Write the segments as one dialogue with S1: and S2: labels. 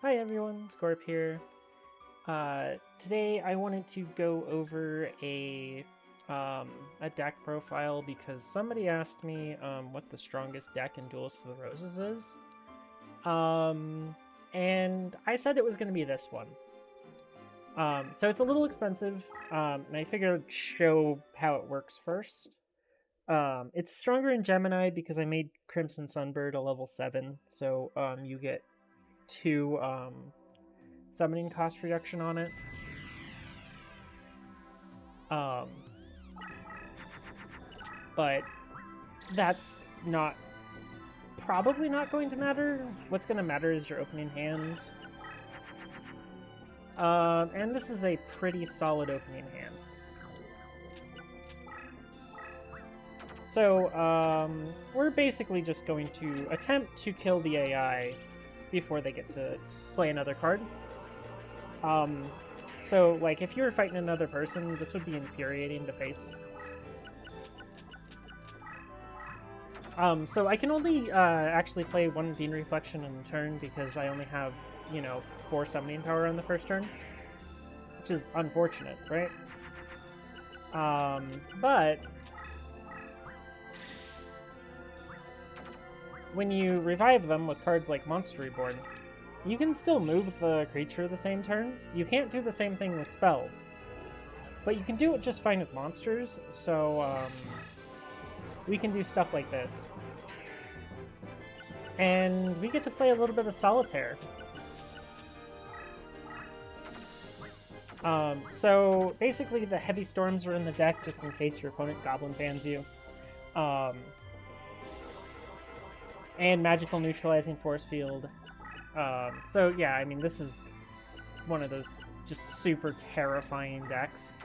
S1: Hi everyone, Scorp here. Today I wanted to go over a deck profile because somebody asked me what the strongest deck in Duelist of the Roses is. And I said it was going to be this one. So it's a little expensive, and I figured I'd show how it works first. It's stronger in Gemini because I made Crimson Sunbird a level 7, so you get 2 summoning cost reduction on it. But that's probably not going to matter. What's going to matter is your opening hand. And this is a pretty solid opening hand. So we're basically just going to attempt to kill the AI before they get to play another card. So like if you were fighting another person, this would be infuriating to face. So I can only actually play one Beam Reflection in a turn because I only have, 4 summoning power on the first turn, which is unfortunate, right? But when you revive them with cards like Monster Reborn, you can still move the creature the same turn. You can't do the same thing with spells, but you can do it just fine with monsters, so we can do stuff like this. And we get to play a little bit of Solitaire. So basically the Heavy Storms are in the deck just in case your opponent Goblin bans you. And Magical Neutralizing Force Field. So yeah, I mean, this is one of those just super terrifying decks.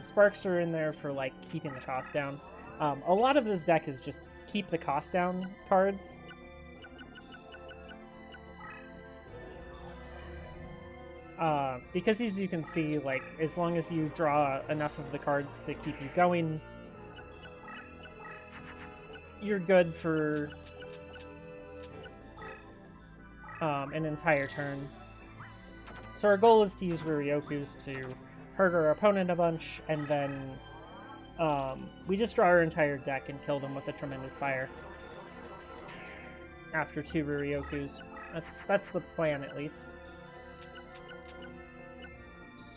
S1: Sparks are in there for like keeping the cost down. A lot of this deck is just keep the cost down cards. Because as you can see, like, as long as you draw enough of the cards to keep you going, you're good for an entire turn. So our goal is to use Riryokus to hurt our opponent a bunch, and then we just draw our entire deck and kill them with a Tremendous Fire. After 2 Riryokus. That's the plan, at least.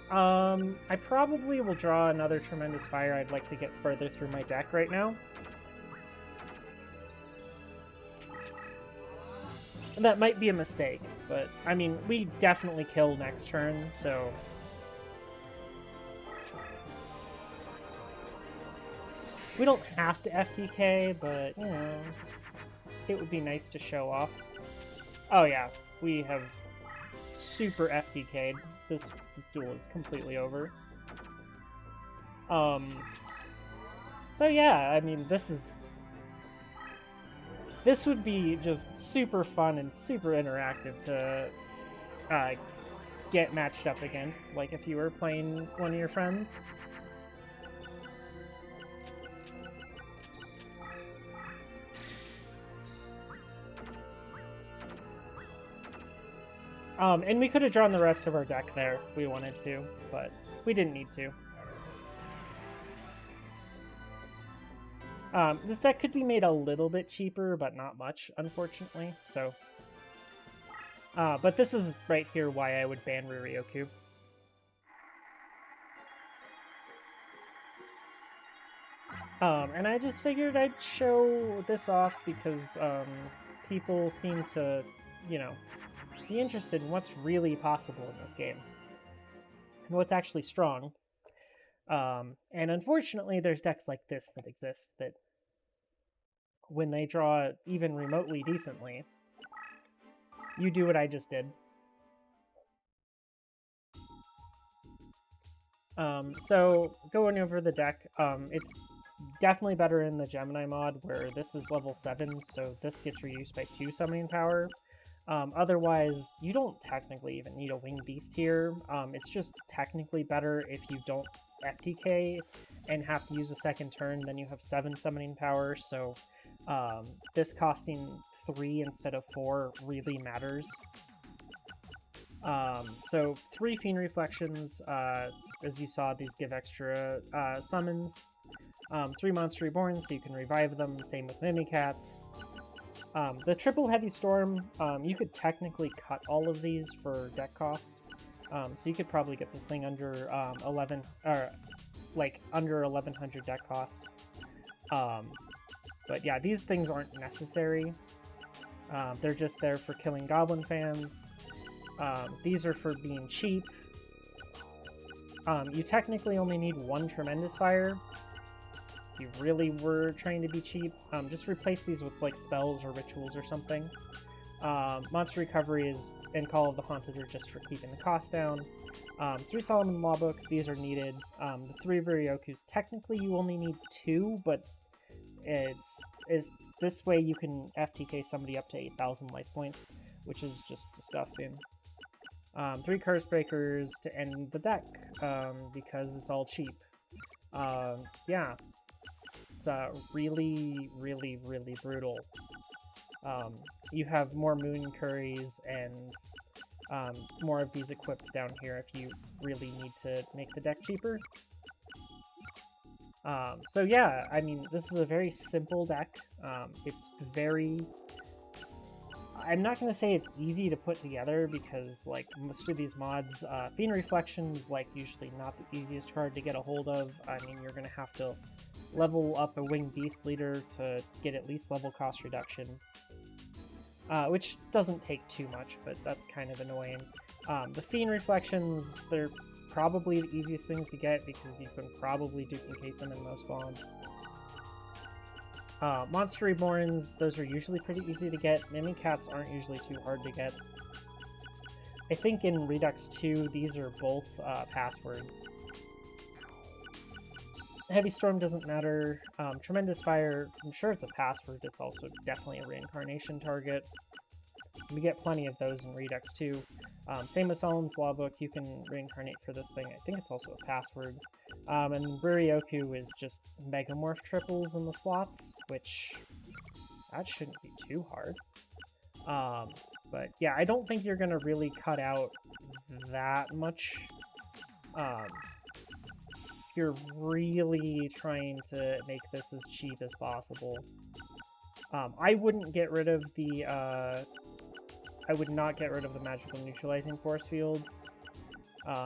S1: I probably will draw another Tremendous Fire. I'd like to get further through my deck right now. And that might be a mistake, but, I mean, we definitely kill next turn, so... We don't have to FTK, but, it would be nice to show off. Oh yeah, we have super FTK'd. This duel is completely over. So yeah, I mean, this would be just super fun and super interactive to get matched up against, like if you were playing one of your friends. And we could have drawn the rest of our deck there if we wanted to, but we didn't need to. This deck could be made a little bit cheaper, but not much, unfortunately, so... but this is right here why I would ban Riryoku. And I just figured I'd show this off because people seem to, be interested in what's really possible in this game and what's actually strong. And unfortunately, there's decks like this that exist that, when they draw even remotely decently, you do what I just did. So going over the deck, it's definitely better in the Gemini mod where this is level 7, so this gets reused by 2 summoning power. Otherwise, you don't technically even need a Winged Beast here. It's just technically better if you don't FTK and have to use a second turn, then you have 7 summoning power, so this costing 3 instead of 4 really matters. So 3 Fiend Reflections, as you saw, these give extra summons. 3 Monster Reborn, so you can revive them, same with Mimikats. The triple Heavy Storm, you could technically cut all of these for deck cost. So you could probably get this thing under 11, or like under 1100 deck cost. But yeah, these things aren't necessary. They're just there for killing Goblin fans. These are for being cheap. You technically only need 1 Tremendous Fire. If you really were trying to be cheap, just replace these with like spells or rituals or something. Monster Recovery is and Call of the Haunted are just for keeping the cost down. 3 Solomon Law Books, these are needed. The 3 Buryokus, technically you only need 2, but is this way you can FTK somebody up to 8,000 life points, which is just disgusting. 3 Curse Breakers to end the deck, because it's all cheap. Yeah, it's really, really, really brutal. You have more Moon Curries and more of these equips down here if you really need to make the deck cheaper. So yeah, I mean, this is a very simple deck. It's very... I'm not going to say it's easy to put together because, like, most of these mods, Fiend Reflection is, like, usually not the easiest card to get a hold of. I mean, you're going to have to level up a Winged Beast Leader to get at least level cost reduction. Which doesn't take too much, but that's kind of annoying. The Fiend Reflections, they're probably the easiest things to get because you can probably duplicate them in most mods. Monster Reborns, those are usually pretty easy to get. Mimikats aren't usually too hard to get. I think in Redux 2, these are both passwords. Heavy Storm doesn't matter. Tremendous Fire, I'm sure it's a password. It's also definitely a reincarnation target. We get plenty of those in Redux 2. Same with Solomon's Law Book, you can reincarnate for this thing. I think it's also a password. And Buryoku is just Megamorph triples in the slots, which that shouldn't be too hard. But yeah, I don't think you're going to really cut out that much. You're really trying to make this as cheap as possible. I wouldn't get rid of the... I would not get rid of the magical neutralizing force fields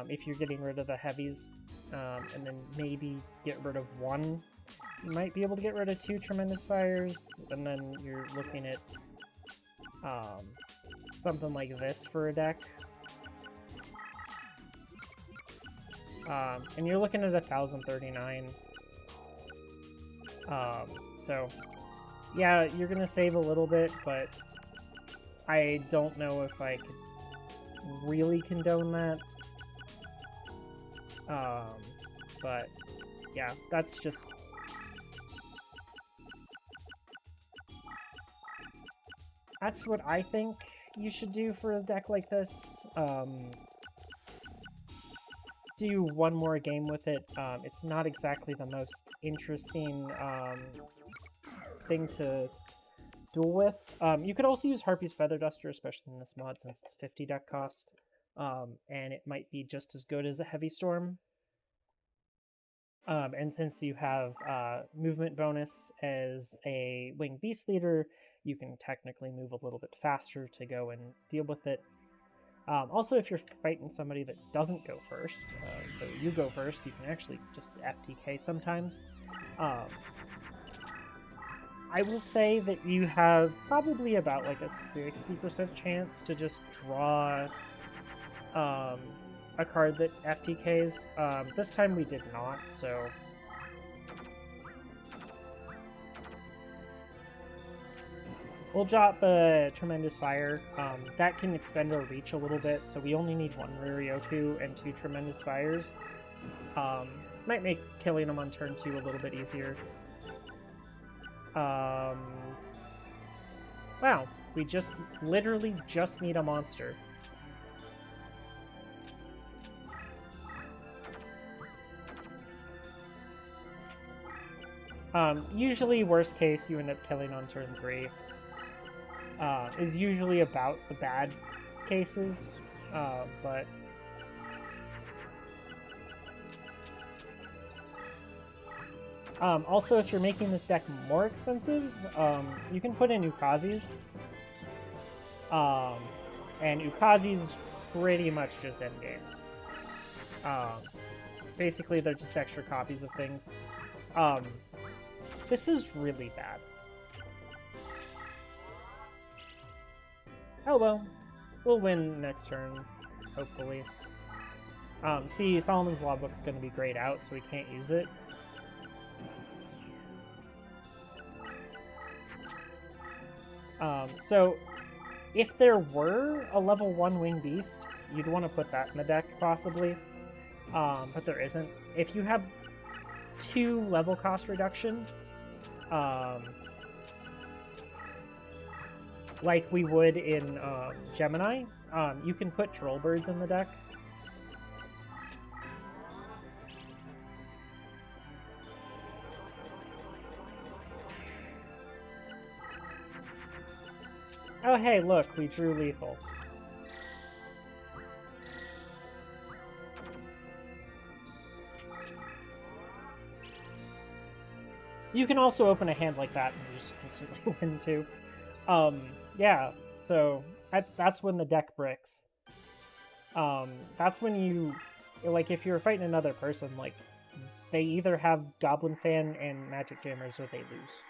S1: if you're getting rid of the heavies, and then maybe get rid of 1. You might be able to get rid of 2 Tremendous Fires, and then you're looking at something like this for a deck. And you're looking at 1,039. So, yeah, you're going to save a little bit, but I don't know if I could really condone that. But, yeah, that's just... That's what I think you should do for a deck like this. Do one more game with it. It's not exactly the most interesting thing to duel with. You could also use Harpy's Feather Duster, especially in this mod since it's 50 deck cost, and it might be just as good as a Heavy Storm. And since you have movement bonus as a Winged Beast Leader, you can technically move a little bit faster to go and deal with it. Also, if you're fighting somebody that doesn't go first, so you go first, you can actually just FTK sometimes. I will say that you have probably about like a 60% chance to just draw a card that FTKs. This time we did not, so... We'll drop a Tremendous Fire. That can extend our reach a little bit, so we only need 1 Ruryoku and 2 Tremendous Fires. Might make killing them on turn 2 a little bit easier. Wow, we literally just need a monster. Usually, worst case, you end up killing on turn 3. Is usually about the bad cases. But also, if you're making this deck more expensive, you can put in Ukazis. And Ukazis pretty much just end games. Basically, they're just extra copies of things. This is really bad. Oh well, we'll win next turn, hopefully. See, Solomon's Law Book's going to be grayed out, so we can't use it. So, if there were a level 1 Winged Beast, you'd want to put that in the deck, possibly. But there isn't. If you have 2 level cost reduction, like we would in Gemini, you can put Trollbirds in the deck. Oh hey, look, we drew lethal. You can also open a hand like that and just instantly win too. Yeah, so that's when the deck bricks. That's when you, like, if you're fighting another person, like, they either have Goblin Fan and Magic Jammers or they lose.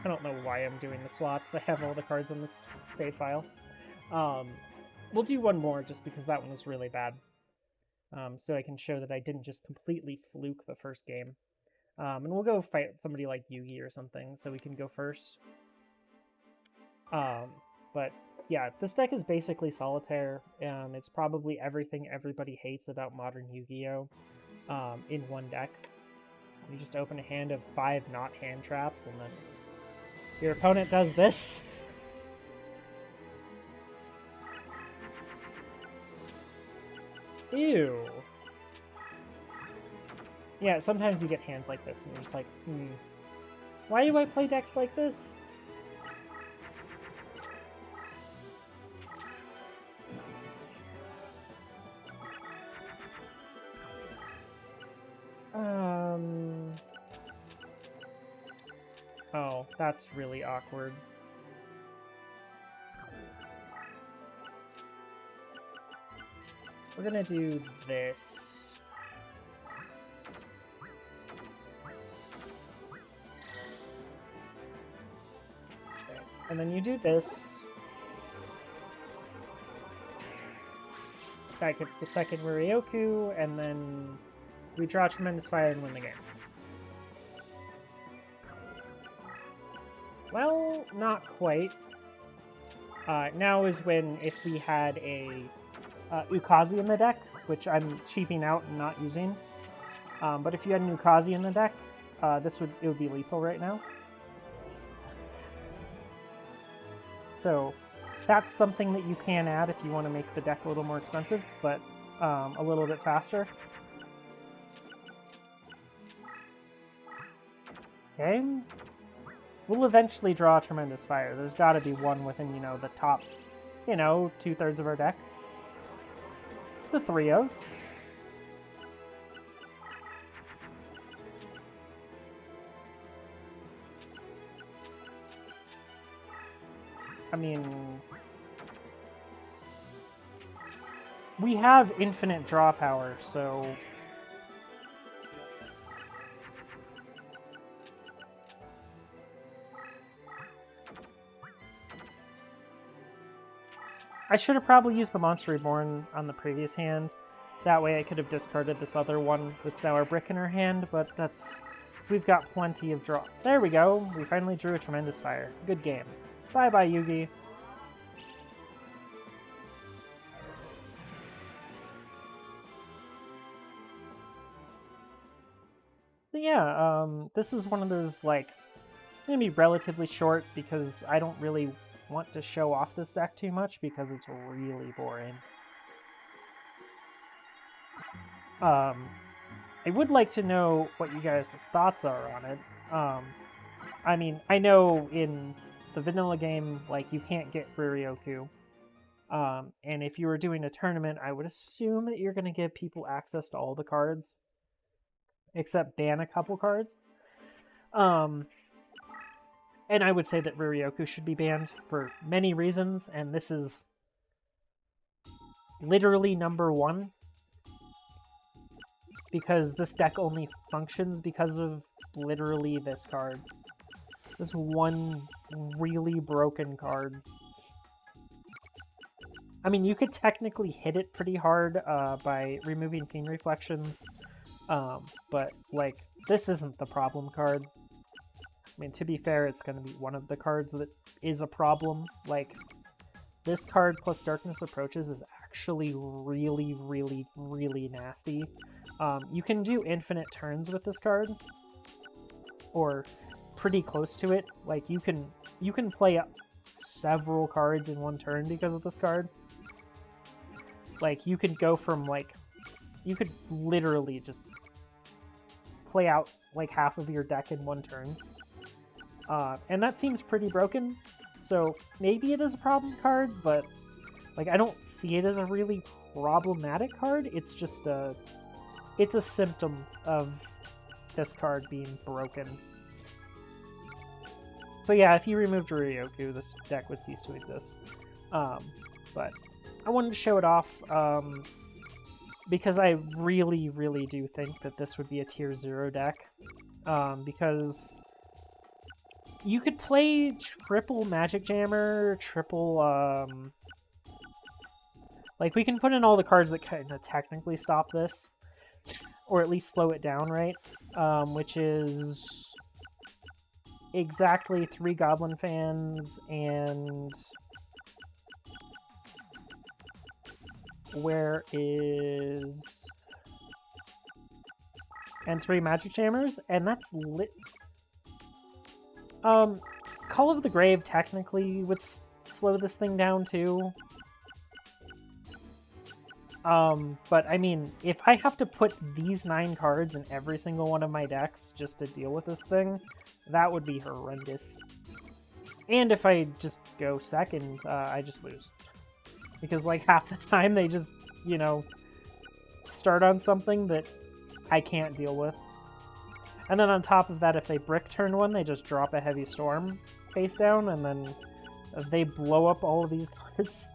S1: I don't know why I'm doing the slots. I have all the cards on this save file. We'll do one more just because that one was really bad. So I can show that I didn't just completely fluke the first game. And we'll go fight somebody like Yugi or something, so we can go first. But yeah, this deck is basically Solitaire. It's probably everything everybody hates about modern Yu-Gi-Oh! In one deck. You just open a hand of 5 not hand traps, and then your opponent does this. Ew. Yeah, sometimes you get hands like this, and you're just like, why do I play decks like this? Oh, that's really awkward. We're gonna do this. Okay. And then you do this. That gets the second Murioku, and then we draw Tremendous Fire and win the game. Well, not quite. Now is when, if we had a Ukazi in the deck, which I'm cheaping out and not using. But if you had an Ukazi in the deck, it would be lethal right now. So that's something that you can add if you want to make the deck a little more expensive, but a little bit faster. Okay. We'll eventually draw a Tremendous Fire. There's got to be one within, the top, 2/3 of our deck. It's a 3 of. I mean, we have infinite draw power, so I should have probably used the Monster Reborn on the previous hand. That way I could have discarded this other one that's now our brick in our hand, but we've got plenty of draw. There we go. We finally drew a Tremendous Fire. Good game. Bye-bye, Yugi. So yeah, this is one of those, gonna be relatively short because I don't really want to show off this deck too much because it's really boring. I would like to know what you guys' thoughts are on it. I mean, I know in the vanilla game, like, you can't get Riryoku. And if you were doing a tournament, I would assume that you're going to give people access to all the cards, except ban a couple cards. And I would say that Riryoku should be banned for many reasons, and this is literally number one. Because this deck only functions because of literally this card. This one really broken card. I mean, you could technically hit it pretty hard by removing Fiend Reflections, but, like, this isn't the problem card. I mean, to be fair, it's going to be one of the cards that is a problem. Like, this card plus Darkness Approaches is actually really, really, really nasty. You can do infinite turns with this card, or pretty close to it. Like, you can play several cards in one turn because of this card. Like, you could go from, like, you could literally just play out, like, half of your deck in one turn. And that seems pretty broken, so maybe it is a problem card, but, like, I don't see it as a really problematic card. It's just it's a symptom of this card being broken. So yeah, if you removed Riryoku, this deck would cease to exist. But I wanted to show it off because I really, really do think that this would be a tier 0 deck. Because you could play triple Magic Jammer, triple... like, we can put in all the cards that kind of technically stop this, or at least slow it down, right? Which is exactly 3 Goblin Fans and... where is... and 3 Magic Jammers, and that's lit... Call of the Grave technically would slow this thing down too. But I mean, if I have to put these 9 cards in every single one of my decks just to deal with this thing, that would be horrendous. And if I just go second, I just lose. Because, like, half the time they just, you know, start on something that I can't deal with. And then on top of that, if they brick turn 1, they just drop a Heavy Storm face down, and then they blow up all of these cards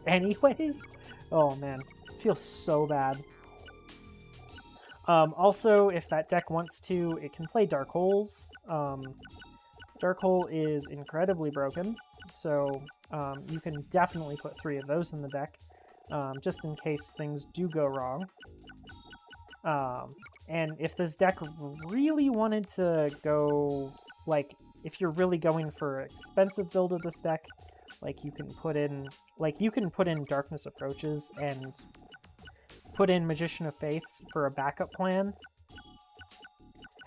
S1: anyways. Oh man, it feels so bad. Also, if that deck wants to, it can play Dark Holes. Dark Hole is incredibly broken, so you can definitely put 3 of those in the deck, just in case things do go wrong. And if this deck really wanted to go, like, if you're really going for an expensive build of this deck, like, you can put in Darkness Approaches and put in Magician of Faiths for a backup plan.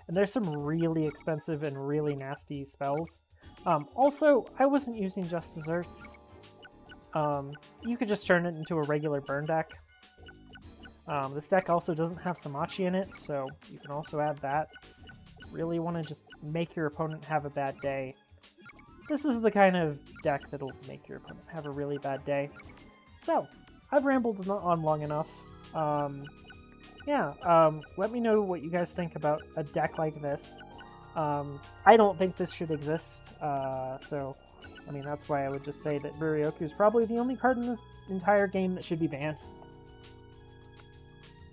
S1: And there's some really expensive and really nasty spells. Also, I wasn't using Just Desserts. You could just turn it into a regular burn deck. This deck also doesn't have Samachi in it, so you can also add that. Really want to just make your opponent have a bad day. This is the kind of deck that'll make your opponent have a really bad day. So, I've rambled on long enough. Let me know what you guys think about a deck like this. I don't think this should exist, so, I mean, that's why I would just say that Riryoku is probably the only card in this entire game that should be banned.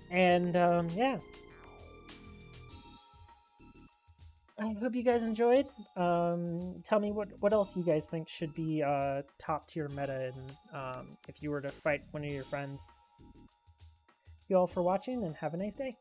S1: And, yeah. I hope you guys enjoyed. Tell me what else you guys think should be top tier meta, and if you were to fight one of your friends. Thank you all for watching, and have a nice day.